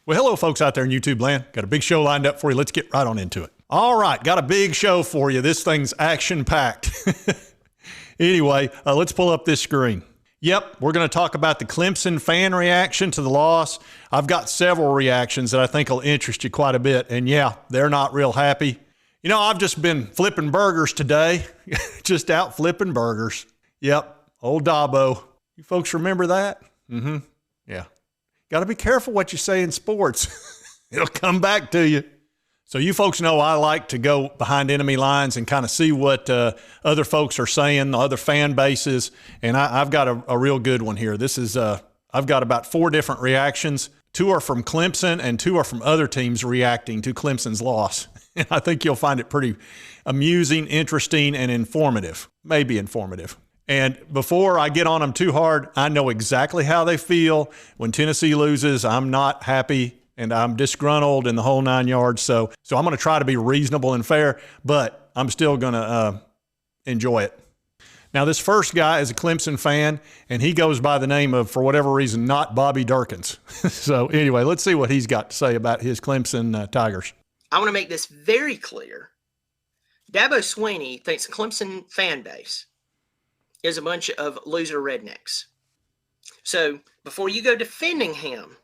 Well, hello, folks out there in YouTube land. Got a big show lined up for you. Let's get right on into it. All right, got a big show for you. This thing's action-packed. Anyway, let's pull up this screen. Yep, we're going to talk about the Clemson fan reaction to the loss. I've got several reactions that I think will interest you quite a bit. And yeah, they're not real happy. You know, I've just been flipping burgers today. Just out flipping burgers. Yep, old Dabo. You folks remember that? Mm-hmm. Yeah. Got to be careful what you say in sports. It'll come back to you. So you folks know I like to go behind enemy lines and kind of see what other folks are saying, the other fan bases, and I've got a real good one here. This is I've got about 4 different reactions. 2 are from Clemson and 2 are from other teams reacting to Clemson's loss. And I think you'll find it pretty amusing, interesting, and informative. Maybe informative. And before I get on them too hard, I know exactly how they feel. When Tennessee loses, I'm not happy and I'm disgruntled in the whole 9 yards. So I'm going to try to be reasonable and fair, but I'm still going to enjoy it. Now, this first guy is a Clemson fan, and he goes by the name of, for whatever reason, not Bobby Durkins. So anyway, let's see what he's got to say about his Clemson Tigers. I want to make this very clear. Dabo Swinney thinks the Clemson fan base is a bunch of loser rednecks. So before you go defending him,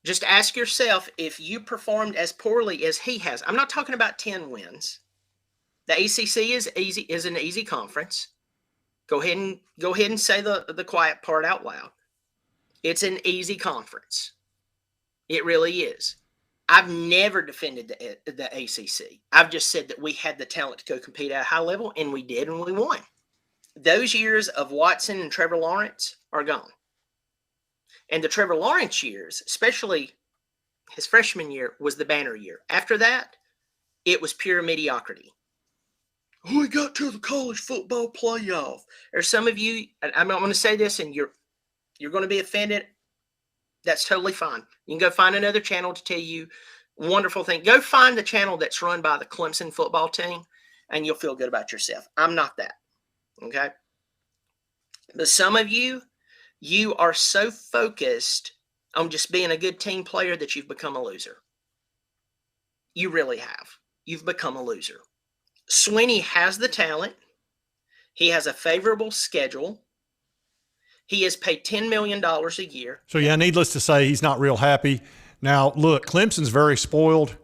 just ask yourself if you performed as poorly as he has. I'm not talking about 10 wins. The ACC is an easy conference. Go ahead and say the quiet part out loud. It's an easy conference. It really is. I've never defended the ACC. I've just said that we had the talent to go compete at a high level, and we did, and we won. Those years of Watson and Trevor Lawrence are gone. And the Trevor Lawrence years, especially his freshman year, was the banner year. After that, it was pure mediocrity. We got to the college football playoff. There's some of you, I'm not going to say this, and you're going to be offended. That's totally fine. You can go find another channel to tell you wonderful thing. Go find the channel that's run by the Clemson football team, and you'll feel good about yourself. I'm not that. Okay? But some of you are so focused on just being a good team player that you've become a loser. You really have. You've become a loser. Swinney has the talent. He has a favorable schedule. He is paid $10 million a year. So, yeah, needless to say, he's not real happy. Now, look, Clemson's very spoiled,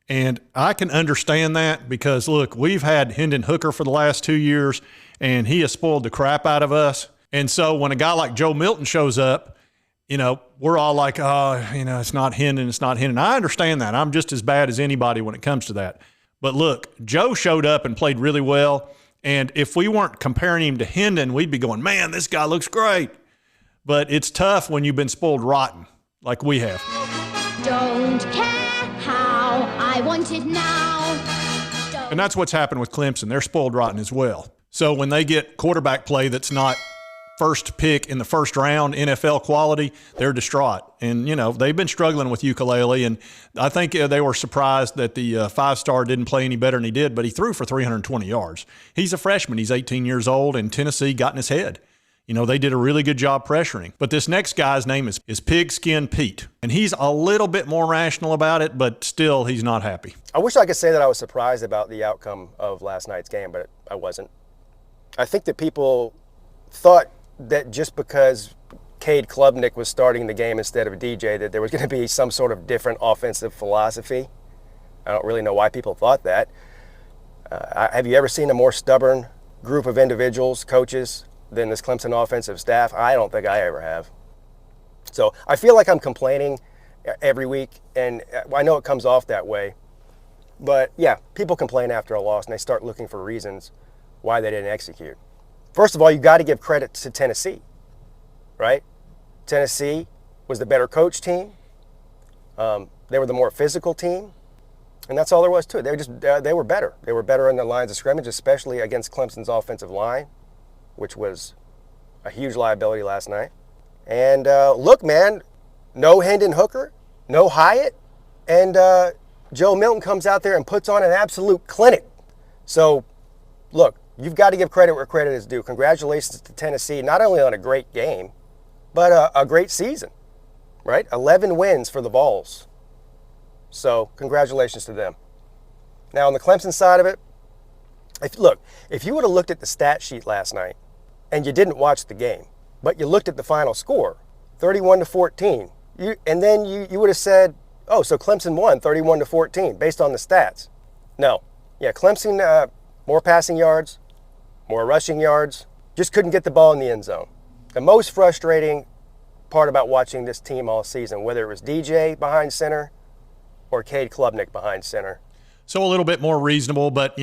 and I can understand that because, look, we've had Hendon Hooker for the last 2 years, and he has spoiled the crap out of us. And so when a guy like Joe Milton shows up, you know, we're all like, oh, you know, it's not Hendon, it's not Hendon. I understand that. I'm just as bad as anybody when it comes to that. But look, Joe showed up and played really well. And if we weren't comparing him to Hendon, we'd be going, man, this guy looks great. But it's tough when you've been spoiled rotten like we have. Don't care how I want it now. And that's what's happened with Clemson. They're spoiled rotten as well. So when they get quarterback play that's not first pick in the first round, NFL quality, they're distraught. And, you know, they've been struggling with Ukulele, and I think they were surprised that the 5-star didn't play any better than he did, but he threw for 320 yards. He's a freshman. He's 18 years old, and Tennessee got in his head. You know, they did a really good job pressuring. But this next guy's name is Pigskin Pete, and he's a little bit more rational about it, but still he's not happy. I wish I could say that I was surprised about the outcome of last night's game, but I wasn't. I think that people thought that just because Cade Klubnik was starting the game instead of DJ, that there was going to be some sort of different offensive philosophy. I don't really know why people thought that. Have you ever seen a more stubborn group of individuals, coaches, than this Clemson offensive staff? I don't think I ever have. So I feel like I'm complaining every week, and I know it comes off that way. But yeah, people complain after a loss, and they start looking for reasons why they didn't execute. First of all, you got to give credit to Tennessee, right? Tennessee was the better coach team. They were the more physical team, and that's all there was to it. They were better. They were better in the lines of scrimmage, especially against Clemson's offensive line, which was a huge liability last night. And look, man, no Hendon Hooker, no Hyatt, and Joe Milton comes out there and puts on an absolute clinic. So, look, you've got to give credit where credit is due. Congratulations to Tennessee, not only on a great game, but a great season. right? 11 wins for the Vols. So congratulations to them. Now on the Clemson side of it, if you would have looked at the stat sheet last night and you didn't watch the game, but you looked at the final score, 31-14, and then you would have said, oh, so Clemson won 31-14 based on the stats. No. Yeah, Clemson, more passing yards, more rushing yards, just couldn't get the ball in the end zone. The most frustrating part about watching this team all season, whether it was DJ behind center or Cade Klubnik behind center. So a little bit more reasonable, but,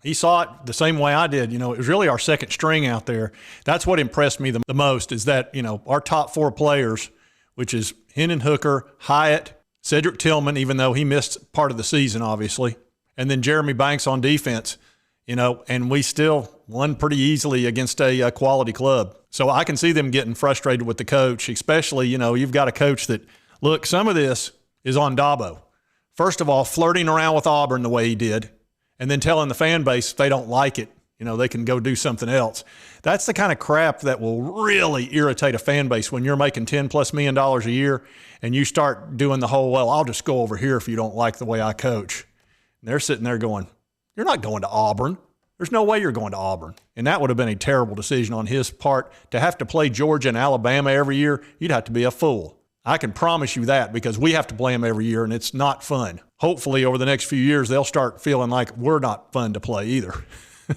he saw it the same way I did. It was really our second string out there. That's what impressed me the most is that, our top 4 players, which is Hendon Hooker, Hyatt, Cedric Tillman, even though he missed part of the season, obviously, and then Jeremy Banks on defense, and we still won pretty easily against a quality club. So I can see them getting frustrated with the coach, especially, you've got a coach that, look, some of this is on Dabo. First of all, flirting around with Auburn the way he did, and then telling the fan base if they don't like it, they can go do something else. That's the kind of crap that will really irritate a fan base when you're making $10+ million a year and you start doing the whole, well, I'll just go over here if you don't like the way I coach. And they're sitting there going, you're not going to Auburn. There's no way you're going to Auburn. And that would have been a terrible decision on his part. To have to play Georgia and Alabama every year, you'd have to be a fool. I can promise you that because we have to play them every year, and it's not fun. Hopefully, over the next few years, they'll start feeling like we're not fun to play either.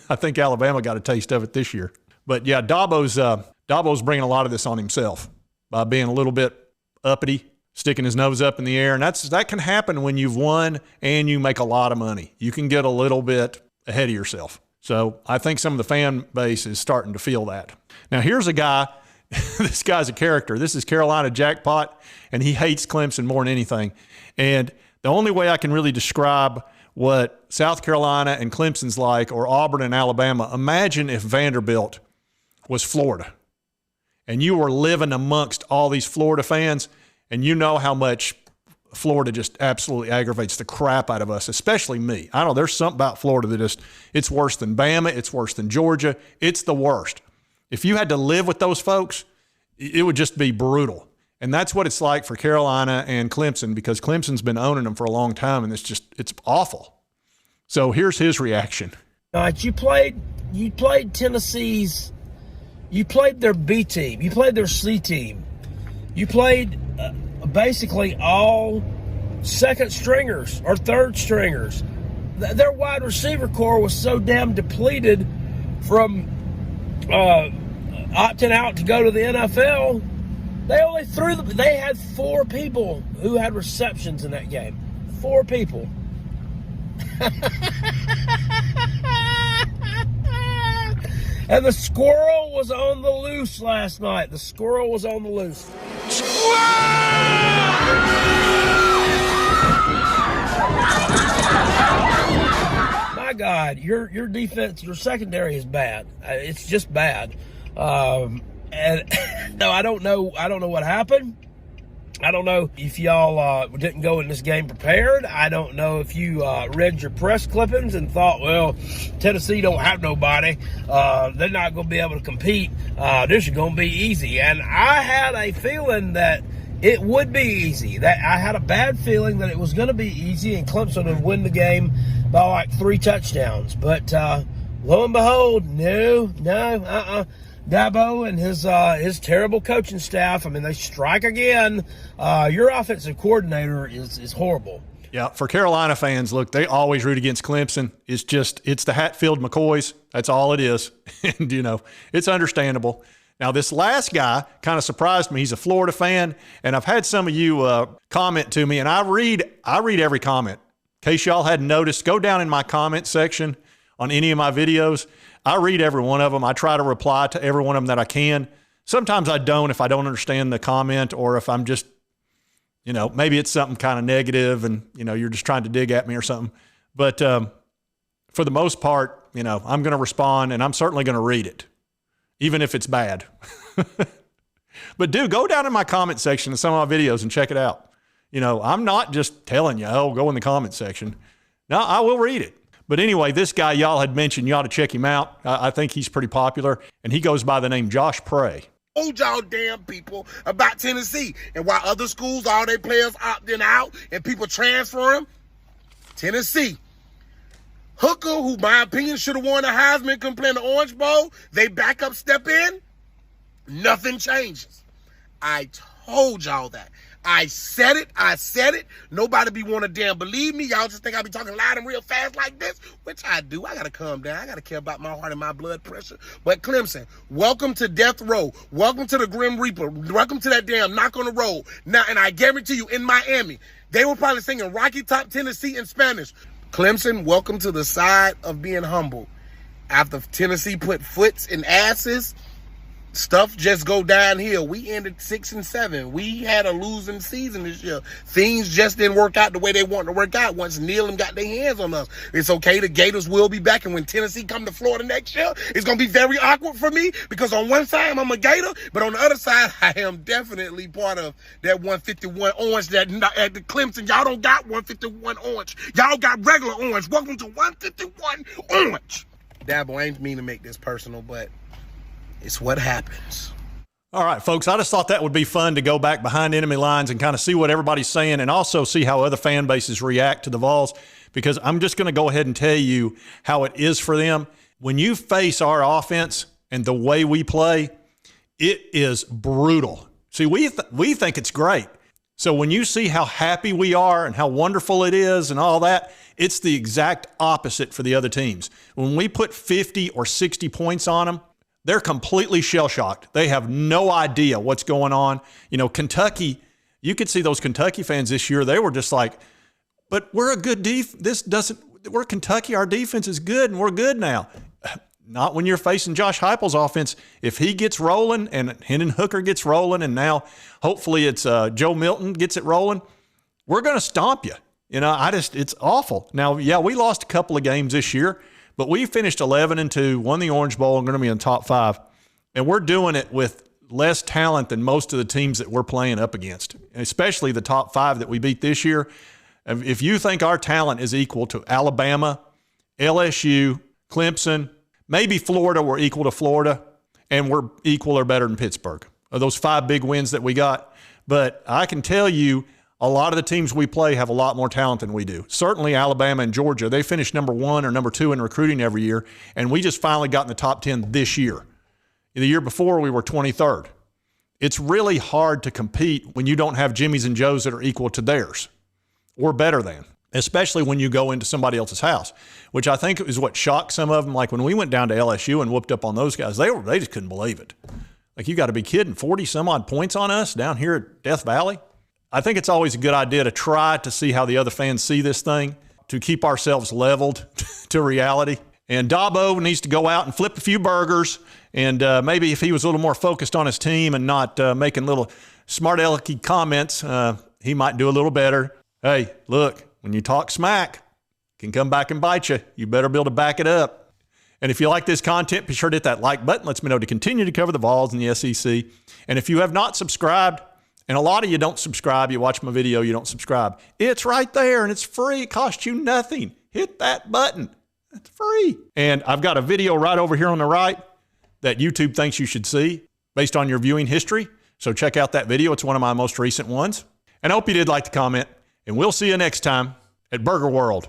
I think Alabama got a taste of it this year. But, yeah, Dabo's bringing a lot of this on himself by being a little bit uppity, sticking his nose up in the air. And that can happen when you've won and you make a lot of money. You can get a little bit ahead of yourself. So I think some of the fan base is starting to feel that. Now, here's a guy. This guy's a character. This is Carolina Jackpot, and he hates Clemson more than anything. And the only way I can really describe what South Carolina and Clemson's like, or Auburn and Alabama, imagine if Vanderbilt was Florida, and you were living amongst all these Florida fans, and you know how much Florida just absolutely aggravates the crap out of us, especially me. I don't know, there's something about Florida that it's worse than Bama, it's worse than Georgia, it's the worst. If you had to live with those folks, it would just be brutal. And that's what it's like for Carolina and Clemson, because Clemson's been owning them for a long time, and it's awful. So here's his reaction. All right, you played Tennessee's, you played their B team, you played their C team, you played basically all second stringers or third stringers. Their wide receiver core was so damn depleted from opting out to go to the NFL. They had 4 people who had receptions in that game. 4 people. And the squirrel was on the loose last night. The squirrel was on the loose. My God, your defense, your secondary is bad. It's just bad. And no, I don't know what happened. I don't know if y'all didn't go in this game prepared. I don't know if you read your press clippings and thought, well, Tennessee don't have nobody. They're not going to be able to compete. This is going to be easy. And I had a feeling that it would be easy. That I had a bad feeling that it was going to be easy and Clemson would win the game by like 3 touchdowns. But lo and behold, no. Dabo and his terrible coaching staff, I mean, they strike again. Your offensive coordinator is horrible. Yeah, for Carolina fans, look, they always root against Clemson. It's the Hatfield McCoys. That's all it is. And, it's understandable. Now, this last guy kind of surprised me. He's a Florida fan, and I've had some of you comment to me, and I read every comment. In case y'all hadn't noticed, go down in my comment section on any of my videos. I read every one of them. I try to reply to every one of them that I can. Sometimes I don't if I don't understand the comment, or if I'm just, maybe it's something kind of negative and, you're just trying to dig at me or something. But for the most part, I'm going to respond, and I'm certainly going to read it, even if it's bad. But go down in my comment section of some of my videos and check it out. I'm not just telling you, go in the comment section. No, I will read it. But anyway, this guy y'all had mentioned, you ought to check him out. I think he's pretty popular, and he goes by the name Josh Prey. told y'all damn people about Tennessee. And while other schools, all their players opting out and people transfer them, Tennessee. Hooker, who my opinion should have won the Heisman, couldn't play in the Orange Bowl, they backup step in, nothing changes. I told y'all that. I said it. Nobody be want to damn believe me. Y'all just think I be talking loud and real fast like this, which I do. I got to calm down. I got to care about my heart and my blood pressure. But Clemson, welcome to death row. Welcome to the Grim Reaper. Welcome to that damn knock on the road. Now, and I guarantee you, in Miami, they were probably singing Rocky Top Tennessee in Spanish. Clemson, welcome to the side of being humble. After Tennessee put foots in asses, stuff just go downhill. We ended 6-7. We had a losing season this year. Things just didn't work out the way they wanted to work out once Neal and got their hands on us. It's okay. The Gators will be back. And when Tennessee come to Florida next year, it's going to be very awkward for me because on one side, I'm a Gator, but on the other side, I am definitely part of that 151 orange that at the Clemson. Y'all don't got 151 orange. Y'all got regular orange. Welcome to 151 orange. Dabo, I ain't mean to make this personal, but it's what happens. All right, folks, I just thought that would be fun to go back behind enemy lines and kind of see what everybody's saying and also see how other fan bases react to the Vols, because I'm just going to go ahead and tell you how it is for them. When you face our offense and the way we play, it is brutal. See, we think it's great. So when you see how happy we are and how wonderful it is and all that, it's the exact opposite for the other teams. When we put 50 or 60 points on them, they're completely shell-shocked. They have no idea what's going on. You know, Kentucky, you could see those Kentucky fans this year, they were just like, but we're a good we're Kentucky, our defense is good, and we're good now. Not when you're facing Josh Heupel's offense. If he gets rolling and Hendon Hooker gets rolling, and now hopefully it's Joe Milton gets it rolling, we're going to stomp you. You know, it's awful. Now, yeah, we lost a couple of games this year, but we finished 11-2, won the Orange Bowl, and going to be in the top 5. And we're doing it with less talent than most of the teams that we're playing up against, especially the top 5 that we beat this year. If you think our talent is equal to Alabama, LSU, Clemson, maybe Florida, we're equal to Florida, and we're equal or better than Pittsburgh. Those 5 big wins that we got. But I can tell you, a lot of the teams we play have a lot more talent than we do. Certainly Alabama and Georgia, they finish number 1 or number 2 in recruiting every year, and we just finally got in the top 10 this year. The year before, we were 23rd. It's really hard to compete when you don't have Jimmys and Joes that are equal to theirs or better than, especially when you go into somebody else's house, which I think is what shocked some of them. Like when we went down to LSU and whooped up on those guys, they just couldn't believe it. Like, you got to be kidding, 40-some-odd points on us down here at Death Valley? I think it's always a good idea to try to see how the other fans see this thing, to keep ourselves leveled to reality. And Dabo needs to go out and flip a few burgers, and maybe if he was a little more focused on his team and not making little smart alecky comments, he might do a little better. Hey, look, when you talk smack, it can come back and bite you. You better be able to back it up. And if you like this content, be sure to hit that like button. Lets me know to continue to cover the Vols and the SEC. And if you have not subscribed, and a lot of you don't subscribe, you watch my video, you don't subscribe, it's right there and it's free. It costs you nothing. Hit that button. It's free. And I've got a video right over here on the right that YouTube thinks you should see based on your viewing history. So check out that video. It's one of my most recent ones. And I hope you did like the comment. And we'll see you next time at Burger World.